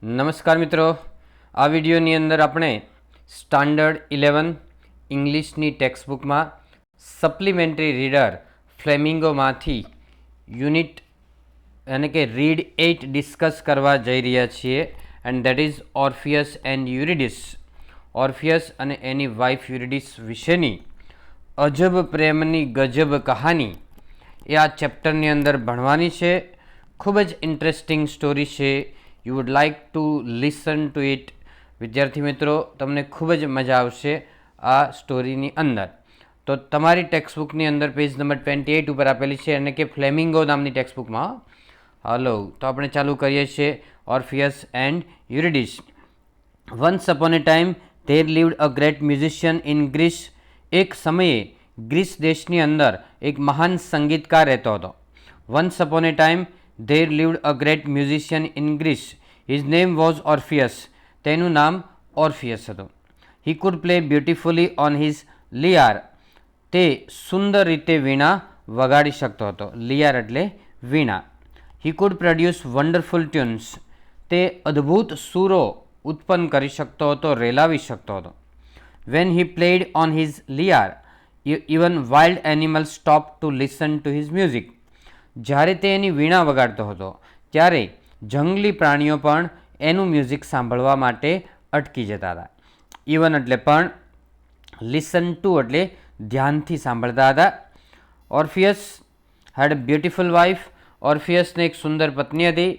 નમસ્કાર મિત્રો, આ વિડીયોની અંદર આપણે સ્ટાન્ડર્ડ 11 ઇંગ્લિશની ટેક્સ્ટબુકમાં સપ્લિમેન્ટરી રીડર ફ્લેમિંગોમાંથી યુનિટ એટલે કે રીડ 8 ડિસ્કસ કરવા જઈ રહ્યા છીએ. And that is Orpheus and Eurydice. Orpheus અને એની વાઇફ યુરિડિસ વિશેની અજબ પ્રેમની ગજબ કહાની એ આ ચેપ્ટરની અંદર ભણવાની છે. ખૂબ જ ઇન્ટરેસ્ટિંગ સ્ટોરી છે. You would like to listen to it. વિદ્યાર્થી મિત્રો, તમને ખૂબ જ મજા આવશે આ સ્ટોરીની અંદર. તો તમારી ટેક્સ્ટબુકની અંદર પેજ નંબર 28 ઉપર આપેલી છે અને કે ફ્લેમિંગો નામની ટેક્સ્ટબુકમાં. હલો, તો આપણે ચાલુ કરીએ છીએ Orpheus and Eurydice. Once upon a time there lived a great musician in Greece. એક સમયે ગ્રીસ દેશની અંદર એક મહાન સંગીતકાર રહેતો હતો. Once upon a time there lived a great musician in Greece. His name was Orpheus. તેનું નામ ઓર્ફિયસ હતું. He could play beautifully on his lyre. તે સુંદર રીતે વીણા વગાડી શકતો હતો. લિયાર એટલે વીણા. He could produce wonderful tunes. તે અદ્ભુત સૂરો ઉત્પન્ન કરી શકતો હતો, રેલાવી શકતો હતો. When he played on his lyre, even wild animals stopped to listen to his music. જ્યારે તે એની વીણા વગાડતો હતો ત્યારે જંગલી પ્રાણીઓ પણ એનું મ્યુઝિક સાંભળવા માટે અટકી જતા હતા. ઇવન એટલે પણ, લિસન ટુ એટલે ધ્યાનથી સાંભળતા હતા. ઓર્ફિયસ હેડ અ બ્યુટિફુલ વાઇફ. ઓર્ફિયસને એક સુંદર પત્ની હતી.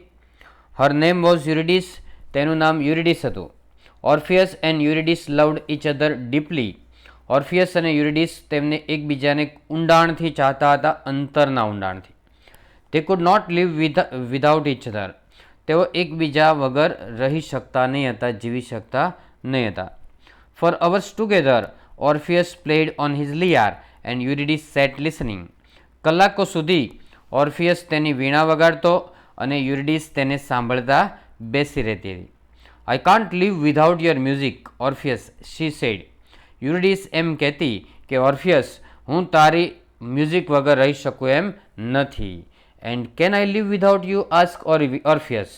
Her name was Eurydice. તેનું નામ યુરિડિસ હતું. Orpheus and Eurydice loved each other deeply. Orpheus અને યુરિડિસ તેમને એકબીજાને ઊંડાણથી ચાહતા હતા, અંતરના ઊંડાણથી. They could not live without each other. તેઓ એકબીજા વગર રહી શકતા નહીં હતા, જીવી શકતા નહીં હતા. For hours together, Orpheus played on his lyre and Eurydice sat listening. કલાકો સુધી ઓર્ફિયસ તેની વીણા વગાડતો અને યુરિડિસ તેને સાંભળતા બેસી રહેતી હતી. I can't live without your music, Orpheus, she said. યુરિડિસ એમ કહેતી કે ઓર્ફિયસ, હું તારી મ્યુઝિક વગર રહી શકું એમ નથી. And can I live without you, ask Orpheus.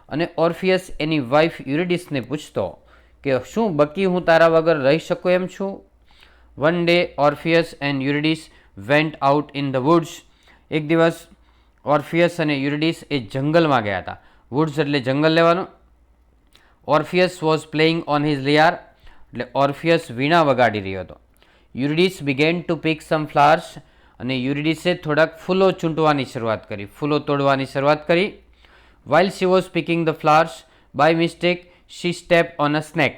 અને ઓર્ફિયસ એની વાઇફ યુરિડિસને પૂછતો કે શું બકી હું તારા વગર રહી શકું એમ છું. One day Orpheus and Eurydice went out in the woods. એક દિવસ ઓર્ફિયસ અને યુરિડિસ એ જંગલમાં ગયા હતા. વુડ્સ એટલે જંગલ લેવાનું. ઓર્ફિયસ વોઝ પ્લેઇંગ ઓન હિઝ લિયાર. એટલે ઓર્ફિયસ વીણા વગાડી રહ્યો હતો. યુરિડિસ બિગેન ટુ પિક સમ ફ્લાવર્સ. અને યુરિડિસે થોડાક ફૂલો ચૂંટવાની શરૂઆત કરી, ફૂલો તોડવાની શરૂઆત કરી. While she was picking the flowers, by mistake she step on a snake.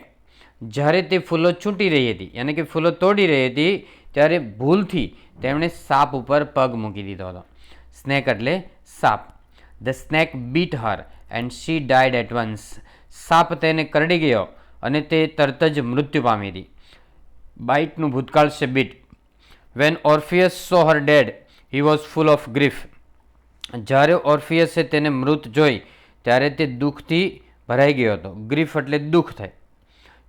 જ્યારે તે ફૂલો ચૂંટી રહી હતી, યાની કે ફૂલો તોડી રહી હતી, ત્યારે ભૂલથી તેમણે સાપ ઉપર પગ મૂકી દીધો હતો. સ્નેક એટલે સાપ. The snake bit her and she died at once. સાપ તેને કરડી ગયો અને તે તરત જ મૃત્યુ પામી હતી. બાઇટનું ભૂતકાળ છે bit. When Orpheus saw her dead, he was full of grief. જ્યારે ઓર્ફિયસે તેને મૃત જોઈ ત્યારે તે દુઃખથી ભરાઈ ગયો હતો. ગ્રીફ એટલે દુઃખ થાય.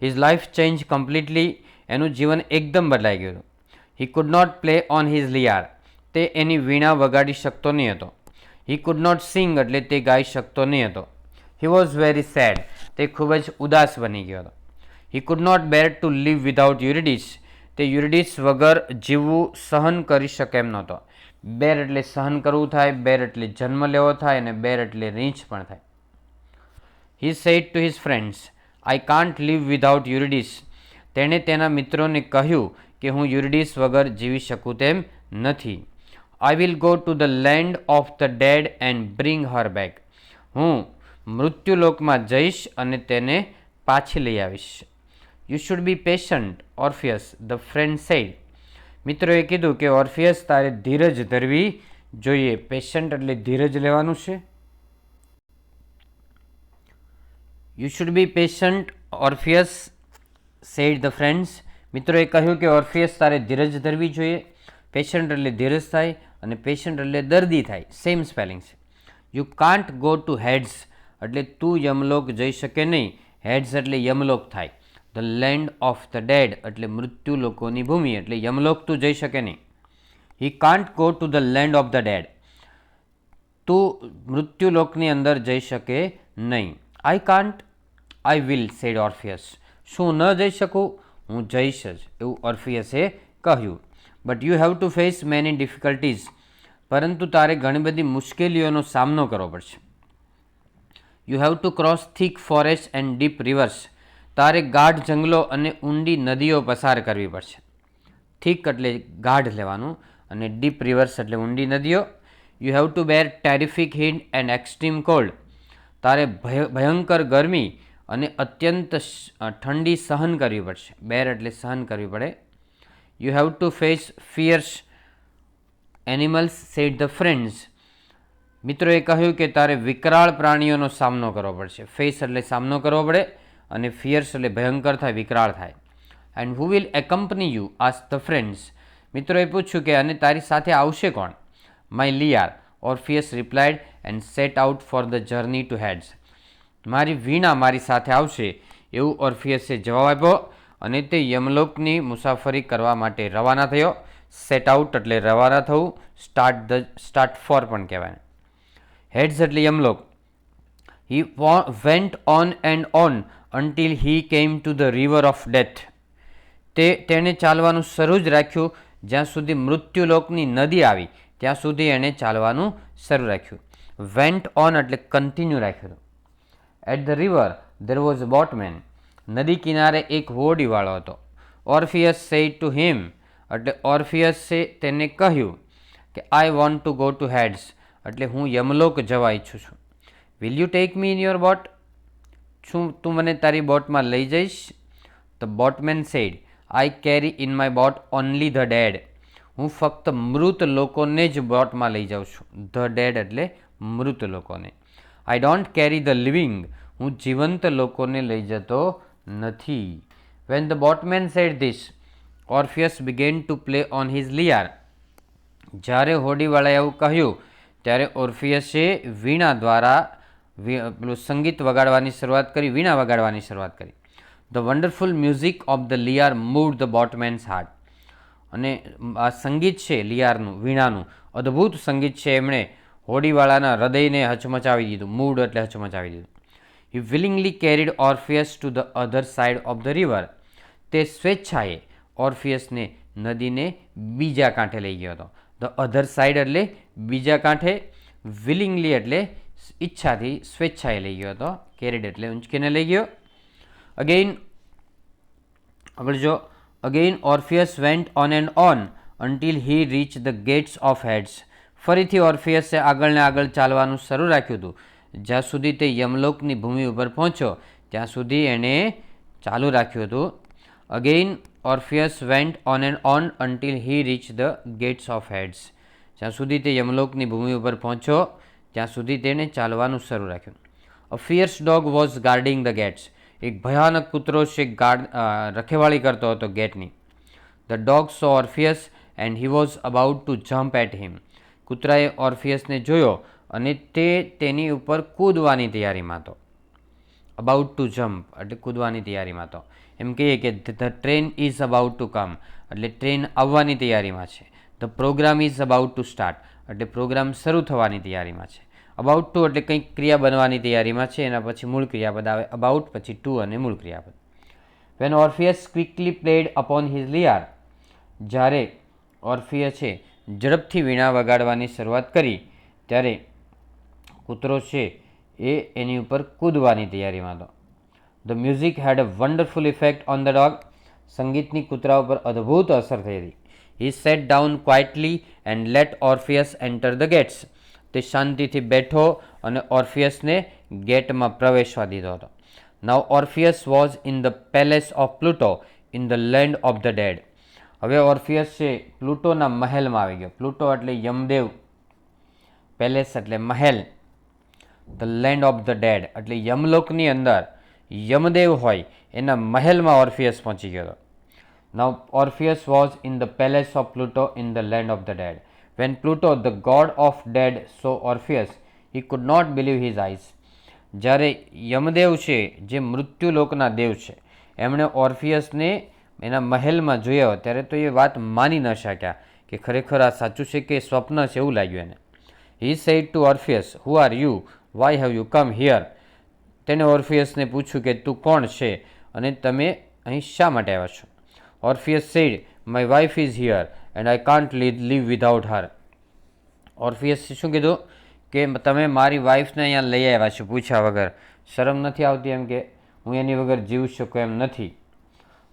His life change completely. એનું જીવન એકદમ બદલાઈ ગયું હતું. He could not play on his lyre. તે એની વીણા વગાડી શકતો નહીં હતો. હી કુડ નોટ સિંગ એટલે તે ગાઈ શકતો નહીં હતો. He was very sad. તે ખૂબ જ ઉદાસ બની ગયો હતો. He could not bear to live without Eurydice. તે યુરિડિસ વગર જીવવું સહન કરી શકે એમ નહોતો. બેર એટલે સહન કરવું થાય, બેર એટલે જન્મ લેવો થાય અને બેર એટલે રીંછ પણ થાય. He said to his friends, I can't live without Eurydice. તેણે તેના મિત્રોને કહ્યું કે હું યુરિડિસ વગર જીવી શકું તેમ નથી. I will go to the land of the dead and bring her back. હું મૃત્યુલોકમાં જઈશ અને તેને પાછી લઈ આવીશ. You should be patient, Orpheus, the friend said. મિત્રોએ કીધું કે ઓર્ફિયસ, તારે ધીરજ ધરવી જોઈએ. પેશન્ટ એટલે ધીરજ લેવાનું છે. You should be patient, Orpheus, said the friends. મિત્રોએ કહ્યું કે ઓર્ફિયસ, તારે ધીરજ ધરવી જોઈએ. પેશન્ટ એટલે ધીરજ થાય અને પેશન્ટ એટલે દર્દી થાય. સેમ સ્પેલિંગ છે. You can't go to Hades એટલે તું યમલોક જઈ શકે નહીં. હેડ્સ એટલે યમલોક થાય. The land of the dead એટલે મૃત્યુ લોકોની ભૂમિ, એટલે યમલોક તું જઈ શકે નહીં. He can't go to the land of the dead. તું મૃત્યુલોકની અંદર જઈ શકે નહીં. I can't I will, said Orpheus. શું ન જઈ શકું? હું જઈશ જ, એવું ઓર્ફિયસે કહ્યું. But you have to face many difficulties, પરંતુ તારે ઘણી બધી મુશ્કેલીઓનો સામનો કરવો પડશે. You have to cross thick forest and deep reverse, તારે ગાઢ જંગલો અને ઊંડી નદીઓ પસાર કરવી પડશે. થીક એટલે ગાઢ લેવાનું અને ડીપ રિવર્સ એટલે ઊંડી નદીઓ. You have to bear terrific heat and extreme cold, તારે ભયંકર ગરમી અને અત્યંત ઠંડી સહન કરવી પડશે. બેર એટલે સહન કરવી પડે. You have to face fierce animals, said the friends, મિત્રોએ કહ્યું કે તારે વિકરાળ પ્રાણીઓનો સામનો કરવો પડશે. ફેસ એટલે સામનો કરવો પડે અને ફિયર્સ એટલે ભયંકર થાય, વિકરાળ થાય. And who will accompany you, ask the friends, મિત્રોએ પૂછ્યું કે અને તારી સાથે આવશે કોણ? My lyre, Orpheus replied and set out for the journey to Hades, મારી વીણા મારી સાથે આવશે, એવું ઓર્ફિયસે જવાબ આપ્યો અને તે યમલોકની મુસાફરી કરવા માટે રવાના થયો. સેટ આઉટ એટલે રવાના થવું, સ્ટાર્ટ ફોર પણ કહેવાય. હેડ્સ એટલે યમલોક. He went on and on until he came to the river of death, તેણે ચાલવાનું શરૂ જ રાખ્યું જ્યાં સુધી મૃત્યુલોકની નદી આવી ત્યાં સુધી એણે ચાલવાનું શરૂ રાખ્યું. વેન્ટ ઓન એટલે કન્ટિન્યુ રાખ્યું. At the river there was a boatman, નદી કિનારે એક હોડીવાળો હતો. ઓર્ફિયસ સેડ ટુ હિમ, એટલે ઓર્ફિયસે તેને કહ્યું કે I want to go to Hades, એટલે હું યમલોક જવા ઈચ્છું છું. Will you take me in your boat, શું તું મને તારી બોટમાં લઈ જઈશ? The boatman said I carry in my boat only the dead, હું ફક્ત મૃત લોકોને જ બોટમાં લઈ જાઉં છું. ધ ડેડ એટલે મૃત લોકોને. I don't carry the living, હું જીવંત લોકોને લઈ જતો નથી. When the boatman said this Orpheus began to play on his lyre, જ્યારે હોડીવાળાએ એવું કહ્યું ત્યારે ઓર્ફિયસે વીણા દ્વારા પેલું સંગીત વગાડવાની શરૂઆત કરી, વીણા વગાડવાની શરૂઆત કરી. The wonderful music of the lyre moved the boatman's heart, અને આ સંગીત છે લિયારનું, વીણાનું અદ્ભુત સંગીત છે, એમણે હોડીવાળાના હૃદયને હચમચાવી દીધું. મૂડ એટલે હચમચાવી દીધું. He willingly carried Orpheus to the other side of the river, તે સ્વેચ્છાએ ઓર્ફિયસને નદીને બીજા કાંઠે લઈ ગયો હતો. ધ અધર સાઇડ એટલે બીજા કાંઠે, વિલિંગલી એટલે ઈચ્છાથી, સ્વેચ્છાએ લઈ ગયો હતો. કેરીડ એટલે ઊંચકીને લઈ ગયો. અગેઇન આગળ જો, again Orpheus went on and on until he reach the gates of Hades, ફરીથી ઓર્ફિયસે આગળ ને આગળ ચાલવાનું શરૂ રાખ્યું હતું જ્યાં સુધી તે યમલોકની ભૂમિ ઉપર પહોંચ્યો ત્યાં સુધી એણે ચાલુ રાખ્યું હતું. Again Orpheus went on and on until he reach the gates of Hades, જ્યાં સુધી તે યમલોકની ભૂમિ ઉપર પહોંચ્યો ત્યાં સુધી તેણે ચાલવાનું શરૂ રાખ્યું. A fierce dog was guarding the gates, એક ભયાનક કૂતરો છે રખેવાળી કરતો હતો ગેટની. The dog saw Orpheus and he was about to jump at him, કૂતરાએ ઓર્ફિયસને જોયો અને તે તેની ઉપર કૂદવાની તૈયારીમાં હતો. અબાઉટ ટુ જમ્પ એટલે કૂદવાની તૈયારીમાં હતો. એમ કહીએ કે the train is about to come એટલે ટ્રેન આવવાની તૈયારીમાં છે. The program is about to start એટલે પ્રોગ્રામ શરૂ થવાની તૈયારીમાં છે. અબાઉટ ટુ એટલે કંઈક ક્રિયા બનવાની તૈયારીમાં છે, એના પછી મૂળ ક્રિયાપદ આવે. અબાઉટ પછી ટુ અને મૂળ ક્રિયાપદ. When Orpheus quickly played upon his lyre, જ્યારે ઓર્ફિયસે ઝડપથી વીણા વગાડવાની શરૂઆત કરી ત્યારે કૂતરો છે એ એની ઉપર કૂદવાની તૈયારીમાં હતો. The music had a wonderful effect on the dog, સંગીતની કૂતરા ઉપર અદ્ભુત અસર થઈ હતી. He sat down quietly and let Orpheus enter the gates, તે શાંતિથી બેઠો અને ઓર્ફિયસને ગેટમાં પ્રવેશવા દીધો હતો. Now Orpheus was in the palace of Pluto in the land of the dead, હવે ઓર્ફિયસ છે પ્લુટોના મહેલમાં આવી ગયો. પ્લુટો એટલે યમદેવ, પેલેસ એટલે મહેલ, the land of the dead એટલે યમલોકની અંદર યમદેવ હોય એના મહેલમાં ઓર્ફિયસ પહોંચી ગયો હતો. Now Orpheus was in the palace of Pluto in the land of the dead. When Pluto the god of dead saw Orpheus he could not believe his eyes, જ્યારે યમદેવ છે જે મૃત્યુલોકના દેવ છે એમણે ઓર્ફિયસને એના મહેલમાં જોયો ત્યારે તો એ વાત માની ન શક્યા કે ખરેખર આ સાચું છે કે સ્વપ્ન છે, એવું લાગ્યું એને. He said to Orpheus who are you, why have you come here, તેણે ઓર્ફિયસને પૂછ્યું કે તું કોણ છે અને તમે અહીં શા માટે આવ્યા છો? Orpheus said, my wife is here and I can't live without her. ઓર્ફિયસે શું કીધું કે તમે મારી વાઇફને અહીંયા લઈ આવ્યા છો પૂછ્યા વગર, શરમ નથી આવતી એમ કે હું એની વગર જીવી શકું એમ નથી.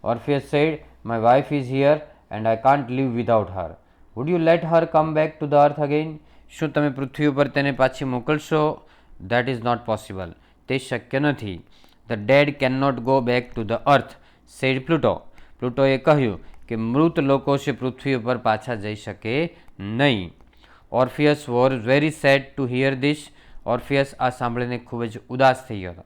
Orpheus said, my wife is here and I can't live without her. Would you let her come back to the earth again? શું તમે પૃથ્વી ઉપર તેને પાછી મોકલશો? That is not possible. તે શક્ય નથી. The dead can not go back to the earth, said Pluto. પ્લુટોએ કહ્યું કે મૃત લોકો છે પૃથ્વી ઉપર પાછા જઈ શકે નહીં. Orpheus were very sad to hear this. ઓર્ફિયસ આ સાંભળીને ખૂબ જ ઉદાસ થઈ ગયો હતો.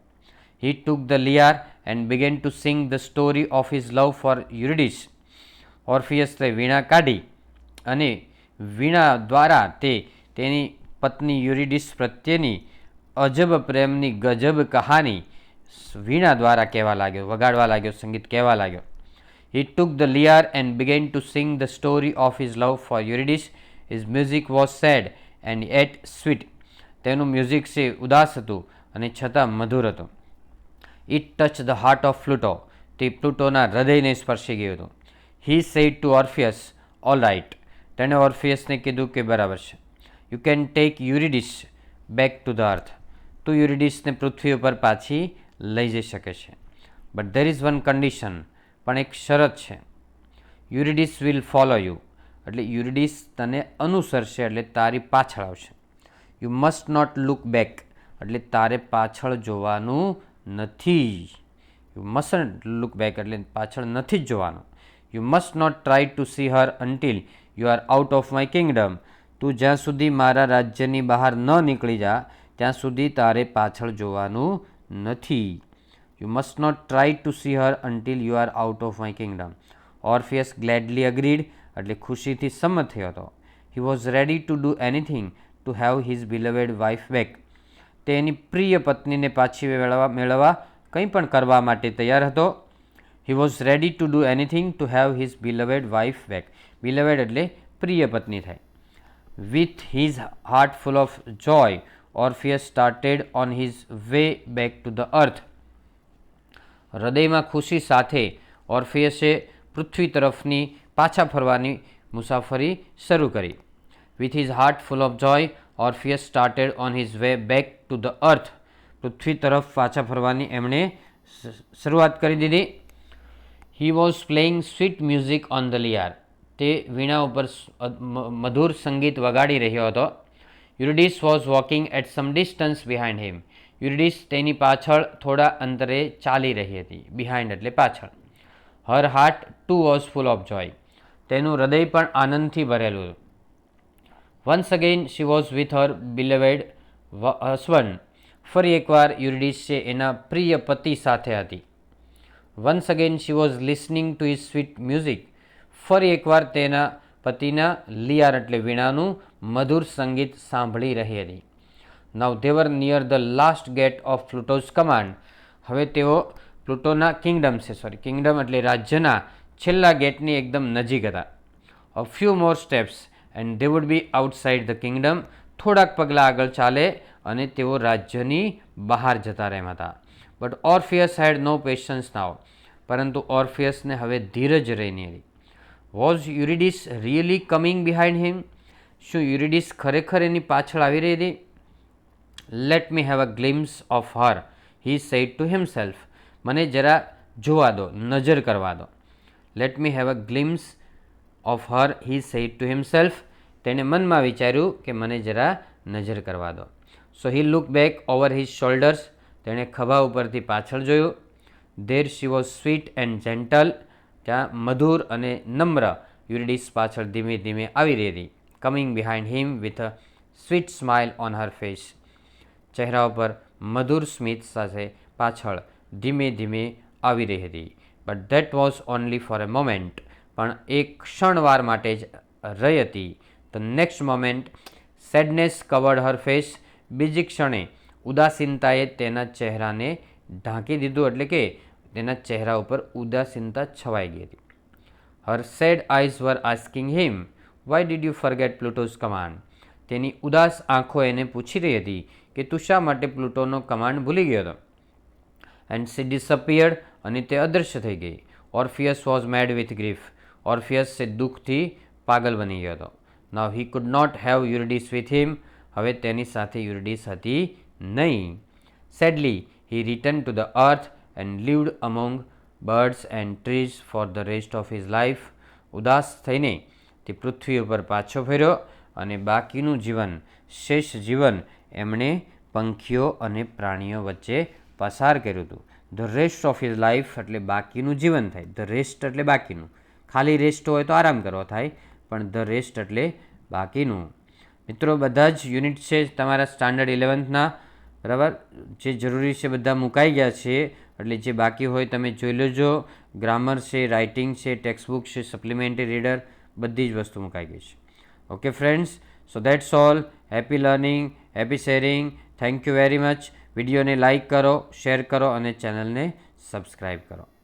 He took the lyre and began to sing the story of his love for Eurydice. ઓર્ફિયસે વીણા કાઢી અને વીણા દ્વારા તે તેની પત્ની યુરિડિસ પ્રત્યેની અજબ પ્રેમની ગજબ કહાની વીણા દ્વારા કહેવા લાગ્યો, વગાડવા લાગ્યો, સંગીત કહેવા લાગ્યો. He took the lyre and began to sing the story of his love for Eurydice. His music was sad and yet sweet. તેનું મ્યુઝિક છે ઉદાસ હતું અને છતાં મધુર હતું. It touched the heart of Pluto. તે પ્લુટોના હૃદયને સ્પર્શી ગયું હતું. He said to Orpheus, all right. તેણે ઓર્ફિયસને કીધું કે બરાબર છે. You can take Eurydice back to the earth. તું યુરિડિસને પૃથ્વી ઉપર પાછી લઈ જઈ શકે છે. But there is one condition. પણ એક શરત છે. Eurydice will follow you. એટલે યુરિડિસ તને અનુસરશે, એટલે તારી પાછળ આવશે. You must not look back. એટલે તારે પાછળ જોવાનું નથી. યુ મસ્ટ લુક બેક એટલે પાછળ નથી જ જોવાનું. You must not try to see her until you are out of my kingdom. તું જ્યાં સુધી મારા રાજ્યની બહાર ન નીકળી જા ત્યાં સુધી તારે પાછળ જોવાનું નથી. You must not try to see her until you are out of my kingdom. Orpheus gladly agreed. એટલે ખુશીથી સંમત થયો હતો. He was ready to do anything to have his beloved wife back. તે એની પ્રિય પત્નીને પાછી મેળવવા કંઈ પણ કરવા માટે તૈયાર હતો. He was ready to do anything to have his beloved wife back. Beloved એટલે પ્રિય પત્ની થાય. With his heart full of joy, Orpheus started on his way back to the earth. હૃદયમાં ખુશી સાથે ઓર્ફિયસે પૃથ્વી તરફની પાછા ફરવાની મુસાફરી શરૂ કરી. With his heart full of joy, Orpheus started on his way back to the earth. પૃથ્વી તરફ પાછા ફરવાની એમણે શરૂઆત કરી દીધી. He was playing sweet music on the lyre. તે વીણા ઉપર મધુર સંગીત વગાડી રહ્યો હતો. Eurydice was walking at some distance behind him. Eurydice તેની પાછળ થોડા અંતરે ચાલી રહી હતી. બિહાઇન્ડ એટલે પાછળ. Her heart too was full of joy. તેનું હૃદય પણ આનંદથી ભરેલું. Once again she was with her beloved husband. ફરી એકવાર યુરિડિસ છે એના પ્રિય પતિ સાથે હતી. Once again she was listening to his sweet music. ફરી એકવાર તેના પતિના લિયાર એટલે વીણાનું મધુર સંગીત સાંભળી રહી હતી. નાઉ they were near the last gate of Pluto's command. હવે તેઓ પ્લુટોના કિંગડમ કિંગડમ એટલે રાજ્યના છેલ્લા ગેટની એકદમ નજીક હતા. A few more steps and they would be outside the kingdom. થોડાક પગલાં આગળ ચાલે અને તેઓ રાજ્યની બહાર જતા રહેમ હતા. But Orpheus had no patience now. પરંતુ ઓર્ફિયસને હવે ધીરજ રહી નહીં હતી. Was Eurydice really coming behind him? શું યુરિડિસ ખરેખર એની પાછળ આવી રહી હતી? Let me have a glimpse of her, he said to himself. મને જરા જોવા દો, નજર કરવા દો. Let me have a glimpse of her, he said to himself. તેણે મનમાં વિચાર્યું કે મને જરા નજર કરવા દો. So he looked back over his shoulders. તેણે ખભા ઉપરથી પાછળ જોયું. There she was sweet and gentle. ત્યાં મધુર અને નમ્ર યુરિડિસ પાછળ ધીમે ધીમે આવી રહી હતી. Coming behind him with a sweet smile on her face. ચહેરા ઉપર મધુર સ્મિત સાથે પાછળ ધીમે ધીમે આવી રહી હતી. But that was only for a moment. પણ એક ક્ષણવાર માટે જ રહી હતી. The next moment sadness covered her face. બીજી ક્ષણે ઉદાસીનતાએ તેના ચહેરાને ઢાંકી દીધું, એટલે કે તેના ચહેરા ઉપર ઉદાસીનતા છવાઈ ગઈ હતી. Her sad eyes were asking him, why did you forget Pluto's command. તેની ઉદાસ આંખો એને પૂછી રહી હતી કે તું શા માટે પ્લુટોનો કમાન્ડ ભૂલી ગયો હતો. એન્ડ સી ડિસઅપિયર્ડ, અને તે અદૃશ્ય થઈ ગઈ. Orpheus was mad with grief, Orpheus એ દુઃખથી પાગલ બની ગયો હતો. Now he could not have Eurydice with him, હવે તેની સાથે યુરિડીસ હતી નહીં. Sadly he return to the earth and lived among birds and trees for the rest of his life. ઉદાસ થઈને તે પૃથ્વી ઉપર પાછો ફર્યો અને બાકીનું જીવન, શેષ જીવન એમણે પંખીઓ અને પ્રાણીઓ વચ્ચે પસાર કર્યું હતું. The rest of his life એટલે બાકીનું જીવન થાય. ધ રેસ્ટ એટલે બાકીનું. ખાલી રેસ્ટ હોય તો આરામ કરવો થાય, પણ ધ રેસ્ટ એટલે બાકીનું. મિત્રો, બધા જ યુનિટ છે તમારા સ્ટાન્ડર્ડ 11થના, બરાબર, જે જરૂરી છે બધા મુકાઈ ગયા છે. એટલે જે બાકી હોય તમે જોઈ લેજો. ગ્રામર છે, રાઇટિંગ છે, ટેક્સ્ટબુક છે, સપ્લિમેન્ટરી રીડર, બધી જ વસ્તુ મુકાઈ ગઈ છે. Okay friends, so that's all. Happy learning, happy sharing. Thank you very much. વિડીયોને લાઇક કરો, શેર કરો અને ચેનલને સબસ્ક્રાઈબ કરો.